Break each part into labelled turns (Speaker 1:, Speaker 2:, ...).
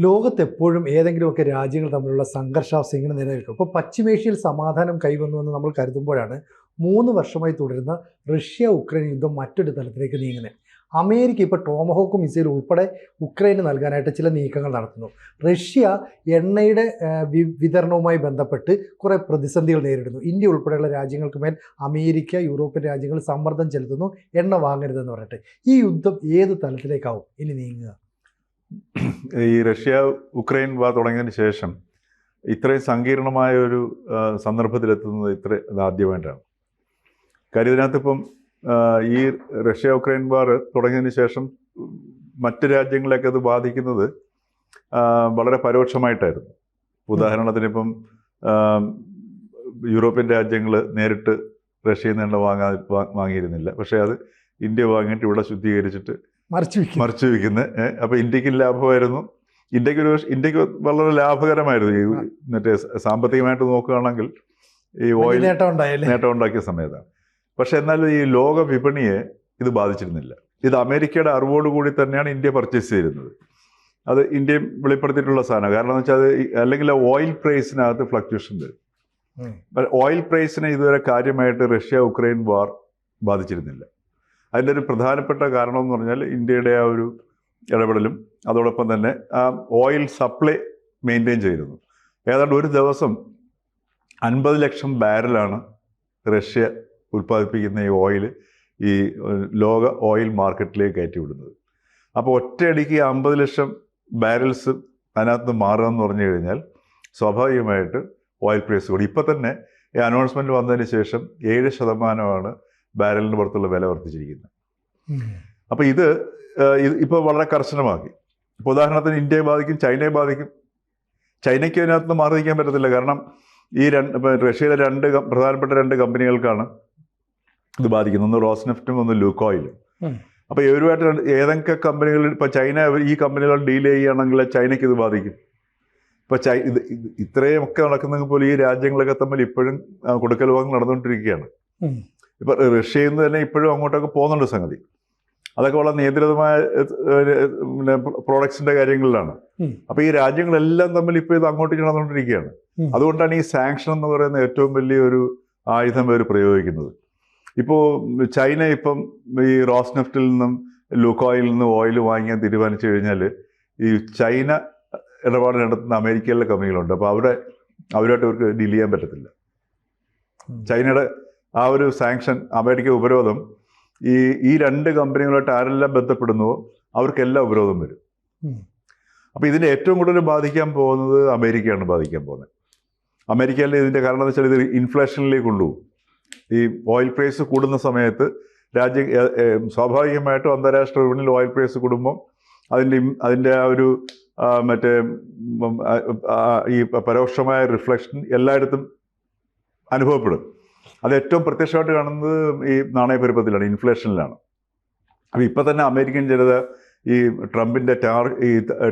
Speaker 1: ലോകത്ത് എപ്പോഴും ഏതെങ്കിലുമൊക്കെ രാജ്യങ്ങൾ തമ്മിലുള്ള സംഘർഷാവസ്ഥ ഇങ്ങനെ നിലനിൽക്കും. ഇപ്പോൾ പശ്ചിമേഷ്യയിൽ സമാധാനം കൈവന്നുവെന്ന് നമ്മൾ കരുതുമ്പോഴാണ് 3 വർഷമായി തുടരുന്ന റഷ്യ ഉക്രൈൻ യുദ്ധം മറ്റൊരു തലത്തിലേക്ക് നീങ്ങുന്നത്. അമേരിക്ക ഇപ്പോൾ ടോമഹോക്ക് മിസൈൽ ഉൾപ്പെടെ ഉക്രൈന് നൽകാനായിട്ട് ചില നീക്കങ്ങൾ നടത്തുന്നു. റഷ്യ എണ്ണയുടെ വിതരണവുമായി ബന്ധപ്പെട്ട് കുറേ പ്രതിസന്ധികൾ നേരിടുന്നു. ഇന്ത്യ ഉൾപ്പെടെയുള്ള രാജ്യങ്ങൾക്ക് മേൽ അമേരിക്ക, യൂറോപ്യൻ രാജ്യങ്ങൾ സമ്മർദ്ദം ചെലുത്തുന്നു, എണ്ണ വാങ്ങരുതെന്ന് പറഞ്ഞിട്ട്. ഈ യുദ്ധം ഏത് തലത്തിലേക്കാവും ഇനി നീങ്ങുക?
Speaker 2: ഈ റഷ്യ ഉക്രൈൻ വാർ തുടങ്ങിയതിന് ശേഷം ഇത്രയും സങ്കീർണമായ ഒരു സന്ദർഭത്തിലെത്തുന്നത് ഇതാദ്യമായിട്ടാണ്. കാര്യം ഇതിനകത്തിപ്പം ഈ റഷ്യ ഉക്രൈൻ വാർ തുടങ്ങിയതിന് ശേഷം മറ്റ് രാജ്യങ്ങളെയൊക്കെ അത് ബാധിക്കുന്നത് വളരെ പരോക്ഷമായിട്ടായിരുന്നു. ഉദാഹരണത്തിന് ഇപ്പം യൂറോപ്യൻ രാജ്യങ്ങൾ നേരിട്ട് റഷ്യയിൽ നിന്ന് വാങ്ങിയിരുന്നില്ല. പക്ഷേ അത് ഇന്ത്യ വാങ്ങിയിട്ട് ഇവിടെ ശുദ്ധീകരിച്ചിട്ട് മറിച്ചു വയ്ക്കുന്നത്. അപ്പോൾ ഇന്ത്യക്ക് ലാഭമായിരുന്നു. ഇന്ത്യക്ക് വളരെ ലാഭകരമായിരുന്നു. ഈ മറ്റേ സാമ്പത്തികമായിട്ട് നോക്കുകയാണെങ്കിൽ ഈ ഓയിൽ നേട്ടം ഉണ്ടാക്കിയ സമയത്താണ്. പക്ഷെ എന്നാലും ഈ ലോക വിപണിയെ ഇത് ബാധിച്ചിരുന്നില്ല. ഇത് അമേരിക്കയുടെ അറിവോടുകൂടി തന്നെയാണ് ഇന്ത്യ പർച്ചേസ് ചെയ്തിരുന്നത്. അത് ഇന്ത്യയും വെളിപ്പെടുത്തിയിട്ടുള്ള സാധനം. കാരണം എന്ന് വെച്ചാൽ അല്ലെങ്കിൽ ഓയിൽ പ്രൈസിനകത്ത് ഫ്ലക്ച്വേഷൻ വരും. ഓയിൽ പ്രൈസിനെ ഇതുവരെ കാര്യമായിട്ട് റഷ്യ ഉക്രൈൻ വാർ ബാധിച്ചിരുന്നില്ല. അതിൻ്റെ ഒരു പ്രധാനപ്പെട്ട കാരണം എന്ന് പറഞ്ഞാൽ ഇന്ത്യയുടെ ആ ഒരു ഇടപെടലും അതോടൊപ്പം തന്നെ ആ ഓയിൽ സപ്ലൈ മെയിൻറ്റെയിൻ ചെയ്തിരുന്നു. ഏതാണ്ട് ഒരു ദിവസം 50 ലക്ഷം ബാരലാണ് റഷ്യ ഉൽപ്പാദിപ്പിക്കുന്ന ഈ ഓയിൽ ഈ ലോക ഓയിൽ മാർക്കറ്റിലേക്ക് കയറ്റി വിടുന്നത്. അപ്പോൾ ഒറ്റയടിക്ക് 50 ലക്ഷം ബാരൽസ് അതിനകത്ത് മാറുകയെന്ന് പറഞ്ഞു കഴിഞ്ഞാൽ സ്വാഭാവികമായിട്ട് ഓയിൽ പ്രൈസ് കൂടി. ഇപ്പം തന്നെ ഈ അനൗൺസ്മെൻറ്റ് വന്നതിന് ശേഷം 7% ബാരലിന് പുറത്തുള്ള വില വർദ്ധിച്ചിരിക്കുന്നത്. അപ്പോൾ ഇത് ഇപ്പോൾ വളരെ കർശനമാക്കി. ഇപ്പോൾ ഉദാഹരണത്തിന് ഇന്ത്യയെ ബാധിക്കും, ചൈനയെ ബാധിക്കും. ചൈനയ്ക്ക് അതിനകത്ത് മാറി നിൽക്കാൻ പറ്റത്തില്ല. കാരണം ഈ റഷ്യയിലെ പ്രധാനപ്പെട്ട 2 കമ്പനികൾക്കാണ് ഇത് ബാധിക്കുന്നത്. ഒന്ന് റോസ്നെഫ്റ്റും ഒന്ന് ലൂക്കോയിലും. അപ്പോൾ ഇവരുമായിട്ട് ഏതൊക്കെ കമ്പനികളിൽ ഇപ്പോൾ ചൈന ഈ കമ്പനികൾ ഡീൽ ചെയ്യുകയാണെങ്കിൽ ചൈനയ്ക്ക് ഇത് ബാധിക്കും. ഇപ്പോൾ ഇത്രയുമൊക്കെ നടക്കുന്നെങ്കിൽ പോലും ഈ രാജ്യങ്ങളൊക്കെ തമ്മിൽ ഇപ്പോഴും കൊടുക്കൽ വാങ്ങൽ നടന്നുകൊണ്ടിരിക്കുകയാണ്. ഇപ്പോൾ റഷ്യയിൽ നിന്ന് തന്നെ ഇപ്പോഴും അങ്ങോട്ടൊക്കെ പോകുന്നുണ്ട് സംഗതി. അതൊക്കെ വളരെ നിയന്ത്രിതമായ പ്രോഡക്ട്സിൻ്റെ കാര്യങ്ങളിലാണ്. അപ്പോൾ ഈ രാജ്യങ്ങളെല്ലാം തമ്മിൽ ഇപ്പോൾ ഇത് അങ്ങോട്ടേക്ക് നടന്നുകൊണ്ടിരിക്കുകയാണ്. അതുകൊണ്ടാണ് ഈ സാങ്ഷൻ എന്ന് പറയുന്ന ഏറ്റവും വലിയൊരു ആയുധം അവർ പ്രയോഗിക്കുന്നത്. ഇപ്പോൾ ചൈന ഇപ്പം ഈ റോസ്നെഫ്റ്റിൽ നിന്നും ലൂക്കോയിൽ നിന്നും ഓയിൽ വാങ്ങിയാൽ തീരുമാനിച്ചു കഴിഞ്ഞാൽ ഈ ചൈന ഇടപാട് നടത്തുന്ന അമേരിക്കയിലെ കമ്പനികളുണ്ട്. അപ്പോൾ അവരുമായിട്ട് അവർക്ക് ഡീൽ ചെയ്യാൻ പറ്റത്തില്ല. ചൈനയുടെ ആ ഒരു സാങ്ഷൻ, അമേരിക്ക ഉപരോധം ഈ 2 കമ്പനികളായിട്ട് ആരെല്ലാം ബന്ധപ്പെടുന്നുവോ അവർക്കെല്ലാം ഉപരോധം വരും. അപ്പോൾ ഇതിനെ ഏറ്റവും കൂടുതൽ ബാധിക്കാൻ പോകുന്നത് അമേരിക്കയാണ് ബാധിക്കാൻ പോകുന്നത്. അമേരിക്കയിൽ ഇതിൻ്റെ കാരണം എന്ന് വെച്ചാൽ ഇത് ഇൻഫ്ലേഷനിലേക്ക് കൊണ്ടുപോകും. ഈ ഓയിൽ പ്രൈസ് കൂടുന്ന സമയത്ത് സ്വാഭാവികമായിട്ടും അന്താരാഷ്ട്ര വിപണിയിൽ ഓയിൽ പ്രൈസ് കൂടുമ്പോൾ അതിൻ്റെ ആ ഒരു മറ്റേ ഈ പരോക്ഷമായ റിഫ്ലക്ഷൻ എല്ലായിടത്തും അനുഭവപ്പെടും. അത് ഏറ്റവും പ്രത്യക്ഷമായിട്ട് കാണുന്നത് ഈ നാണയപ്പെരുപ്പത്തിലാണ്, ഇൻഫ്ലേഷനിലാണ്. അപ്പോൾ ഇപ്പം തന്നെ അമേരിക്കൻ ജനത ഈ ട്രംപിൻ്റെ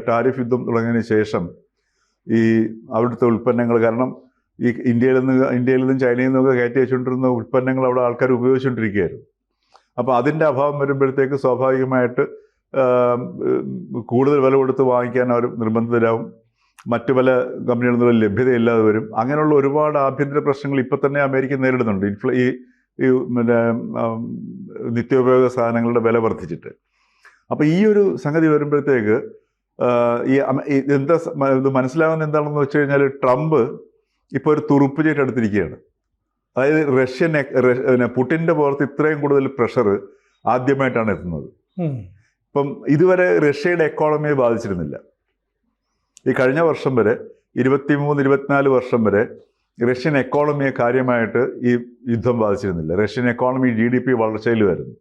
Speaker 2: ടാരിഫ് യുദ്ധം തുടങ്ങിയതിന് ശേഷം ഈ അവിടുത്തെ ഉൽപ്പന്നങ്ങൾ, കാരണം ഈ ഇന്ത്യയിൽ നിന്നും ചൈനയിൽ നിന്നൊക്കെ കയറ്റി വെച്ചുകൊണ്ടിരുന്ന ഉൽപ്പന്നങ്ങൾ അവിടെ ആൾക്കാർ ഉപയോഗിച്ചുകൊണ്ടിരിക്കുകയായിരുന്നു. അപ്പോൾ അതിൻ്റെ അഭാവം വരുമ്പോഴത്തേക്ക് സ്വാഭാവികമായിട്ട് കൂടുതൽ വില കൊടുത്ത് വാങ്ങിക്കാൻ അവർ നിർബന്ധിതരാകും. മറ്റു പല കമ്പനികളിൽ നിന്നുള്ള ലഭ്യതയില്ലാതെ വരും. അങ്ങനെയുള്ള ഒരുപാട് ആഭ്യന്തര പ്രശ്നങ്ങൾ ഇപ്പം തന്നെ അമേരിക്ക നേരിടുന്നുണ്ട്. ഈ പിന്നെ നിത്യോപയോഗ സാധനങ്ങളുടെ വില വർദ്ധിച്ചിട്ട്. അപ്പോൾ ഈ ഒരു സംഗതി വരുമ്പോഴത്തേക്ക് ഇത് മനസ്സിലാകുന്ന എന്താണെന്ന് വെച്ച് കഴിഞ്ഞാൽ ട്രംപ് ഇപ്പോൾ ഒരു തുറുപ്പ് ചീട്ട് എടുത്തിരിക്കുകയാണ്. അതായത് പുടിൻ്റെ പുറത്ത് ഇത്രയും കൂടുതൽ പ്രഷർ ആദ്യമായിട്ടാണ് എത്തുന്നത്. ഇപ്പം ഇതുവരെ റഷ്യയുടെ എക്കോണമിയെ ബാധിച്ചിരുന്നില്ല. ഈ കഴിഞ്ഞ വർഷം വരെ 23-24 വർഷം വരെ റഷ്യൻ എക്കോണമിയെ കാര്യമായിട്ട് ഈ യുദ്ധം ബാധിച്ചിരുന്നില്ല. റഷ്യൻ എക്കോണമി GDP വളർച്ചയിൽ വരുന്നു.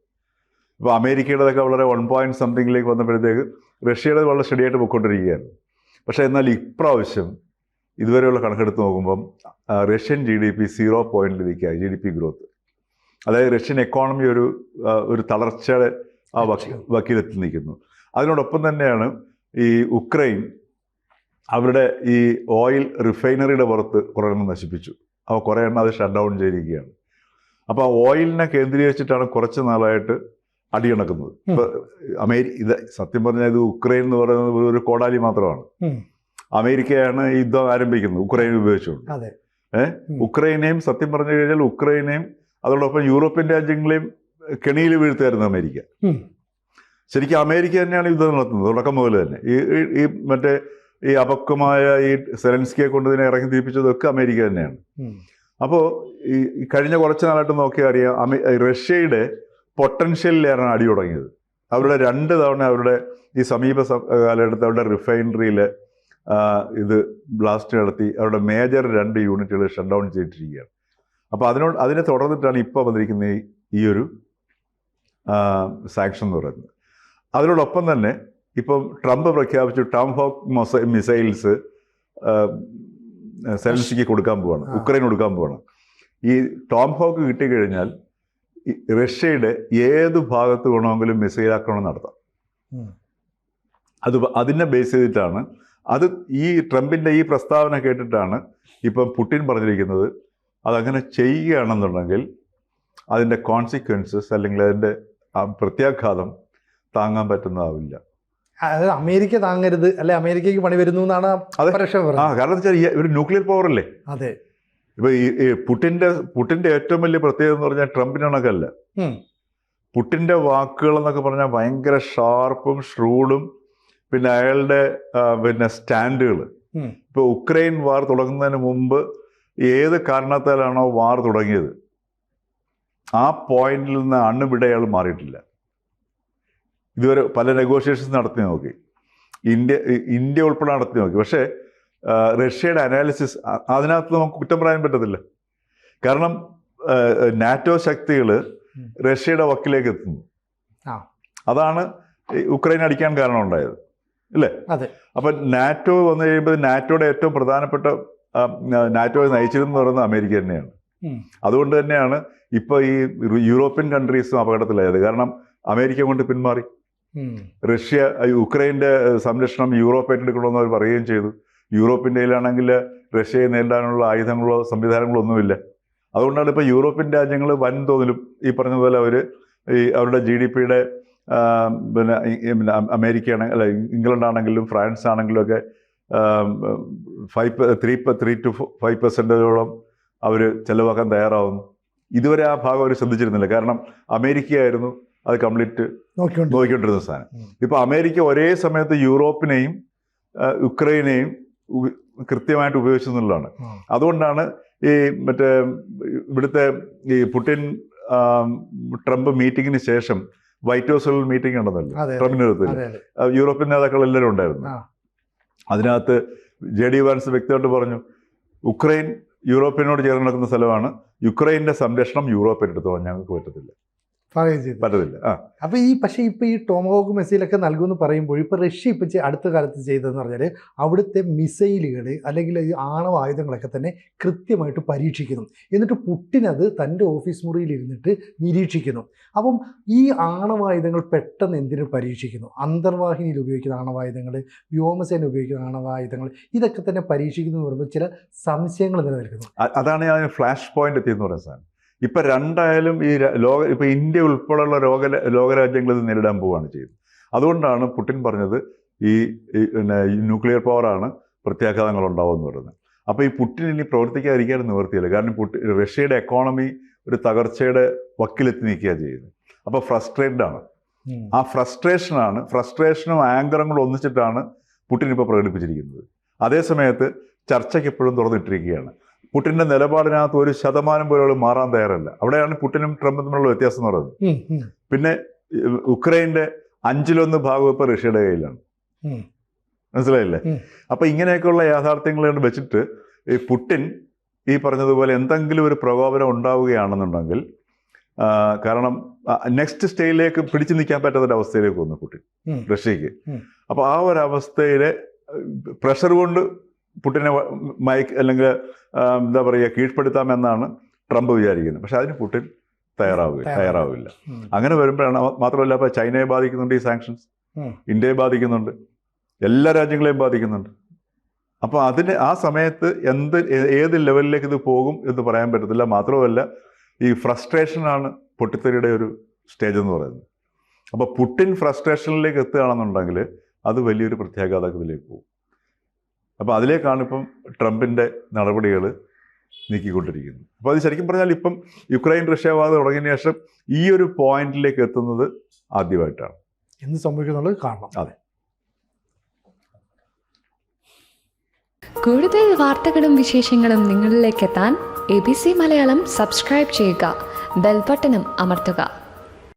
Speaker 2: ഇപ്പോൾ അമേരിക്കയുടെതൊക്കെ വളരെ 1 വന്നപ്പോഴത്തേക്ക് റഷ്യയുടെ വളരെ സ്റ്റഡിയായിട്ട് പോയിക്കൊണ്ടിരിക്കുകയായിരുന്നു. പക്ഷേ എന്നാൽ ഇപ്രാവശ്യം ഇതുവരെയുള്ള കണക്കെടുത്ത് നോക്കുമ്പം റഷ്യൻ GDP 0 GDP ഗ്രോത്ത്. അതായത് റഷ്യൻ എക്കോണമി ഒരു തളർച്ചയുടെ ആ വക്കീലെത്തി നിൽക്കുന്നു. അതിനോടൊപ്പം തന്നെയാണ് ഈ ഉക്രൈൻ അവരുടെ ഈ ഓയിൽ റിഫൈനറിയുടെ പുറത്ത് കുറേ എണ്ണം നശിപ്പിച്ചു. അപ്പോൾ കുറേ എണ്ണം അത് ഷട്ട് ഡൗൺ ചെയ്തിരിക്കുകയാണ്. അപ്പോൾ ആ ഓയിലിനെ കേന്ദ്രീകരിച്ചിട്ടാണ് കുറച്ച് നാളായിട്ട് അടിയണക്കുന്നത്. ഇപ്പൊ ഇത് സത്യം പറഞ്ഞാൽ ഇത് ഉക്രൈൻ എന്ന് പറയുന്നത് ഒരു കോടാലി മാത്രമാണ്. അമേരിക്കയാണ് ഈ യുദ്ധം ആരംഭിക്കുന്നത് ഉക്രൈൻ ഉപയോഗിച്ചുകൊണ്ട്. ഉക്രൈനെയും സത്യം പറഞ്ഞു കഴിഞ്ഞാൽ ഉക്രൈനെയും അതോടൊപ്പം യൂറോപ്യൻ രാജ്യങ്ങളെയും കെണിയിൽ വീഴ്ത്തുമായിരുന്നു അമേരിക്ക. ശരിക്കും അമേരിക്ക തന്നെയാണ് യുദ്ധം നടത്തുന്നത് തുടക്കം മുതൽ തന്നെ. ഈ മറ്റേ ഈ അപക്വമായ ഈ സെലൻസ്കിയെ കൊണ്ട് ഇതിനെ ഇറങ്ങി തിരിപ്പിച്ചതൊക്കെ അമേരിക്ക തന്നെയാണ്. അപ്പോൾ ഈ കഴിഞ്ഞ കുറച്ച് നാളായിട്ട് നോക്കിയാൽ അറിയാം റഷ്യയുടെ പൊട്ടൻഷ്യലിലാണ് അടി തുടങ്ങിയത്. അവരുടെ 2 തവണ അവരുടെ ഈ സമീപ കാലഘട്ടത്തിൽ അവരുടെ റിഫൈനറിയിൽ ഇത് ബ്ലാസ്റ്റ് നടത്തി അവരുടെ മേജർ 2 യൂണിറ്റുകൾ ഷട്ട് ഡൗൺ ചെയ്തിട്ടിരിക്കുകയാണ്. അപ്പോൾ അതിനെ തുടർന്നിട്ടാണ് ഇപ്പോൾ വന്നിരിക്കുന്ന ഈ ഒരു സാങ്ഷൻ എന്ന് പറയുന്നത്. അതിനോടൊപ്പം തന്നെ ഇപ്പം ട്രംപ് പ്രഖ്യാപിച്ചു ടോംഹോക്ക് മിസൈൽസ് സെലൻസ്കിക്ക് കൊടുക്കാൻ പോവാണ്, ഉക്രൈൻ കൊടുക്കാൻ പോവാണ്. ഈ ടോംഹോക്ക് കിട്ടിക്കഴിഞ്ഞാൽ റഷ്യയുടെ ഏത് ഭാഗത്ത് വേണമെങ്കിലും മിസൈൽ ആക്രമണം നടത്താം. അതിനെ ബേസ് ചെയ്തിട്ടാണ് ഈ ട്രംപിൻ്റെ ഈ പ്രസ്താവന കേട്ടിട്ടാണ് ഇപ്പം പുടിൻ പറഞ്ഞിരിക്കുന്നത് അതങ്ങനെ ചെയ്യുകയാണെന്നുണ്ടെങ്കിൽ അതിൻ്റെ കോൺസിക്വൻസസ് അല്ലെങ്കിൽ അതിൻ്റെ പ്രത്യാഘാതം താങ്ങാൻ പറ്റുന്നതാവില്ല.
Speaker 1: അതായത് അമേരിക്ക താങ്ങരുത്, അല്ലെ അമേരിക്കയ്ക്ക് പണി വരുന്നു എന്നാണ്.
Speaker 2: കാരണം വെച്ചാൽ ഒരു ന്യൂക്ലിയർ പവർ അല്ലേ.
Speaker 1: അതെ.
Speaker 2: ഇപ്പൊ ഈ പുടിന്റെ ഏറ്റവും വലിയ പ്രത്യേകത എന്ന് പറഞ്ഞാൽ ട്രംപിനൊക്കെ പുടിന്റെ വാക്കുകൾ എന്നൊക്കെ പറഞ്ഞാൽ ഭയങ്കര ഷാർപ്പും ഷ്രൂഡും പിന്നെ അയാളുടെ സ്റ്റാൻഡുകൾ. ഇപ്പൊ ഉക്രൈൻ വാർ തുടങ്ങുന്നതിന് മുമ്പ് ഏത് കാരണത്താലാണോ വാർ തുടങ്ങിയത് ആ പോയിന്റിൽ നിന്ന് അണ്ണുപിട അയാൾ മാറിയിട്ടില്ല. ഇതുവരെ പല നെഗോഷിയേഷൻസ് നടത്തി നോക്കി, ഇന്ത്യ ഉൾപ്പെടെ നടത്തി നോക്കി. പക്ഷേ റഷ്യയുടെ അനാലിസിസ് അതിനകത്ത് നമുക്ക് കുറ്റം പറയാൻ പറ്റത്തില്ല. കാരണം നാറ്റോ ശക്തികൾ റഷ്യയുടെ വക്കിലേക്ക് എത്തുന്നു. അതാണ് ഉക്രൈൻ അടിക്കാൻ കാരണം ഉണ്ടായത് അല്ലേ. അപ്പം നാറ്റോ വന്നു കഴിയുമ്പോൾ നാറ്റോയുടെ ഏറ്റവും പ്രധാനപ്പെട്ട നാറ്റോയെ നയിച്ചിരുന്നു പറയുന്നത് അമേരിക്ക തന്നെയാണ്. അതുകൊണ്ട് തന്നെയാണ് ഇപ്പോൾ ഈ യൂറോപ്യൻ കൺട്രീസും അപകടത്തിലായത്. കാരണം അമേരിക്ക കൊണ്ട് പിന്മാറി. ഉക്രൈൻ്റെ സംരക്ഷണം യൂറോപ്പ് ഏറ്റെടുക്കണമെന്ന് അവർ പറയുകയും ചെയ്തു. യൂറോപ്പിൻ്റെ കയ്യിലാണെങ്കിൽ റഷ്യയെ നേരിടാനുള്ള ആയുധങ്ങളോ സംവിധാനങ്ങളോ ഒന്നുമില്ല. അതുകൊണ്ടാണ് ഇപ്പോൾ യൂറോപ്യൻ രാജ്യങ്ങൾ വൻതോതിലും ഈ പറഞ്ഞതുപോലെ അവർ അവരുടെ GDP-യുടെ അമേരിക്ക അല്ല ഇംഗ്ലണ്ട് ആണെങ്കിലും ഫ്രാൻസ് ആണെങ്കിലും ഒക്കെ 3 to 5% അവർ ചെലവാക്കാൻ തയ്യാറാവുന്നു. ഇതുവരെ ആ ഭാഗം അവർ ശ്രദ്ധിച്ചിരുന്നില്ല. കാരണം അമേരിക്കയായിരുന്നു അത് കംപ്ലീറ്റ് നോക്കിക്കൊണ്ടിരുന്ന സാധനം. ഇപ്പോൾ അമേരിക്ക ഒരേ സമയത്ത് യൂറോപ്പിനെയും ഉക്രൈനെയും കൃത്യമായിട്ട് ഉപയോഗിച്ചെന്നുള്ളതാണ്. അതുകൊണ്ടാണ് ഈ ഇവിടുത്തെ ഈ പുടിൻ ട്രംപ് മീറ്റിങ്ങിന് ശേഷം വൈറ്റ് ഹൗസിൽ മീറ്റിംഗ് ഉണ്ടെന്നല്ലോ ട്രംപിൻ്റെ അടുത്ത് യൂറോപ്യൻ നേതാക്കൾ എല്ലാവരും ഉണ്ടായിരുന്നു. അതിനകത്ത് JD വാൻസ് വ്യക്തമായിട്ട് പറഞ്ഞു ഉക്രൈൻ യൂറോപ്പിനോട് ചേർന്ന് നടക്കുന്ന സ്ഥലമാണ്, യുക്രൈൻ്റെ സംരക്ഷണം യൂറോപ്പ് എടുത്തോളാം, ഞങ്ങൾക്ക് പറ്റത്തില്ല.
Speaker 1: അപ്പോൾ പക്ഷേ ഇപ്പോൾ ഈ ടോമഹോക്ക് മിസൈലൊക്കെ നൽകുമെന്ന് പറയുമ്പോൾ ഇപ്പോൾ റഷ്യ ഇപ്പോൾ അടുത്ത കാലത്ത് ചെയ്തതെന്ന് പറഞ്ഞാൽ അവിടുത്തെ മിസൈലുകൾ അല്ലെങ്കിൽ ഈ ആണവ ആയുധങ്ങളൊക്കെ തന്നെ കൃത്യമായിട്ട് പരീക്ഷിക്കുന്നു. എന്നിട്ട് പുടിൻ അത് തൻ്റെ ഓഫീസ് മുറിയിൽ ഇരുന്നിട്ട് നിരീക്ഷിക്കുന്നു. അപ്പം ഈ ആണവായുധങ്ങൾ പെട്ടെന്ന് എന്തിനു പരീക്ഷിക്കുന്നു? അന്തർവാഹിനിയിൽ ഉപയോഗിക്കുന്ന ആണവായുധങ്ങൾ, വ്യോമസേന ഉപയോഗിക്കുന്ന ആണവായുധങ്ങൾ, ഇതൊക്കെ തന്നെ പരീക്ഷിക്കുന്നു എന്ന് പറയുമ്പോൾ ചില സംശയങ്ങൾ നിലനിൽക്കുന്നു.
Speaker 2: അതാണ് ഞാൻ ഫ്ലാഷ് പോയിന്റ് എത്തിയെന്ന് പറയുന്നത് സാധനം. ഇപ്പം രണ്ടായാലും ഇപ്പം ഇന്ത്യ ഉൾപ്പെടെയുള്ള ലോകരാജ്യങ്ങൾ ഇത് നേരിടാൻ പോവുകയാണ് ചെയ്യുന്നത്. അതുകൊണ്ടാണ് പുടിൻ പറഞ്ഞത് ഈ ന്യൂക്ലിയർ പവറാണ് പ്രത്യാഘാതങ്ങൾ ഉണ്ടാവുമെന്ന് പറയുന്നത്. അപ്പോൾ ഈ പുടിൻ ഇനി പ്രവർത്തിക്കാതിരിക്കാൻ നിവർത്തിയില്ല. കാരണം റഷ്യയുടെ എക്കോണമി ഒരു തകർച്ചയുടെ വക്കിലെത്തി നിൽക്കുകയാണ് ചെയ്യുന്നത്. അപ്പോൾ ഫ്രസ്ട്രേറ്റഡ് ആണ്. ആ ഫ്രസ്ട്രേഷനും ആങ്കറും കൂടെ ഒന്നിച്ചിട്ടാണ് പുടിൻ ഇപ്പോൾ പ്രകടിപ്പിച്ചിരിക്കുന്നത്. അതേസമയത്ത് ചർച്ചയ്ക്ക് എപ്പോഴും തുറന്നിട്ടിരിക്കുകയാണ്. പുടിൻ്റെ നിലപാടിനകത്ത് 1% പോലും മാറാൻ തയ്യാറല്ല. അവിടെയാണ് പുടിനും ട്രംപും തമ്മിലുള്ള വ്യത്യാസം എന്ന് പറയുന്നത്. പിന്നെ ഉക്രൈൻ്റെ 1/5 ഭാഗം ഇപ്പോൾ റഷ്യയുടെ കയ്യിലാണ്. മനസ്സിലായില്ലേ? അപ്പം ഇങ്ങനെയൊക്കെയുള്ള യാഥാർത്ഥ്യങ്ങൾ വെച്ചിട്ട് ഈ പുടിൻ ഈ പറഞ്ഞതുപോലെ എന്തെങ്കിലും ഒരു പ്രകോപനം ഉണ്ടാവുകയാണെന്നുണ്ടെങ്കിൽ, കാരണം നെക്സ്റ്റ് സ്റ്റേജിലേക്ക് പിടിച്ചു നിൽക്കാൻ പറ്റാത്തൊരവസ്ഥയിലേക്ക് വന്നു പുടിൻ റഷ്യക്ക്. അപ്പോൾ ആ ഒരു പ്രഷർ കൊണ്ട് പുടിനെ അല്ലെങ്കിൽ എന്താ പറയുക കീഴ്പ്പെടുത്താമെന്നാണ് ട്രംപ് വിചാരിക്കുന്നത്. പക്ഷെ അതിന് പുടിൻ തയ്യാറാവില്ല. അങ്ങനെ വരുമ്പോഴാണ്, മാത്രമല്ല ഇപ്പോൾ ചൈനയെ ബാധിക്കുന്നുണ്ട് ഈ സാങ്ഷൻസ്, ഇന്ത്യയെ ബാധിക്കുന്നുണ്ട്, എല്ലാ രാജ്യങ്ങളെയും ബാധിക്കുന്നുണ്ട്. അപ്പോൾ ആ സമയത്ത് ഏത് ലെവലിലേക്ക് ഇത് പോകും എന്ന് പറയാൻ പറ്റത്തില്ല. മാത്രമല്ല ഈ ഫ്രസ്ട്രേഷനാണ് പൊട്ടിത്തെറിയുടെ ഒരു സ്റ്റേജ് എന്ന് പറയുന്നത്. അപ്പോൾ പുടിൻ ഫ്രസ്ട്രേഷനിലേക്ക് എത്തുകയാണെന്നുണ്ടെങ്കിൽ അത് വലിയൊരു പ്രത്യാഘാതത്തിലേക്ക് പോകും. അപ്പോൾ അതിലേക്കാണ് ഇപ്പം ട്രംപിൻ്റെ നടപടികൾ നീക്കിക്കൊണ്ടിരിക്കുന്നത്. അപ്പോൾ അത് ശരിക്കും പറഞ്ഞാൽ ഇപ്പം യുക്രൈൻ റഷ്യ വാദം തുടങ്ങിയതിന് ശേഷം ഈ ഒരു പോയിന്റിലേക്ക് എത്തുന്നത് ആദ്യമായിട്ടാണ്.
Speaker 1: എന്ത് സംഭവിക്കുന്നുള്ളത് കാണണം.
Speaker 2: അതെ.
Speaker 3: കൂടുതൽ വാർത്തകളും വിശേഷങ്ങളും നിങ്ങളിലേക്ക് എത്താൻ ABC മലയാളം സബ്സ്ക്രൈബ് ചെയ്യുക, ബെൽ ബട്ടണും അമർത്തുക.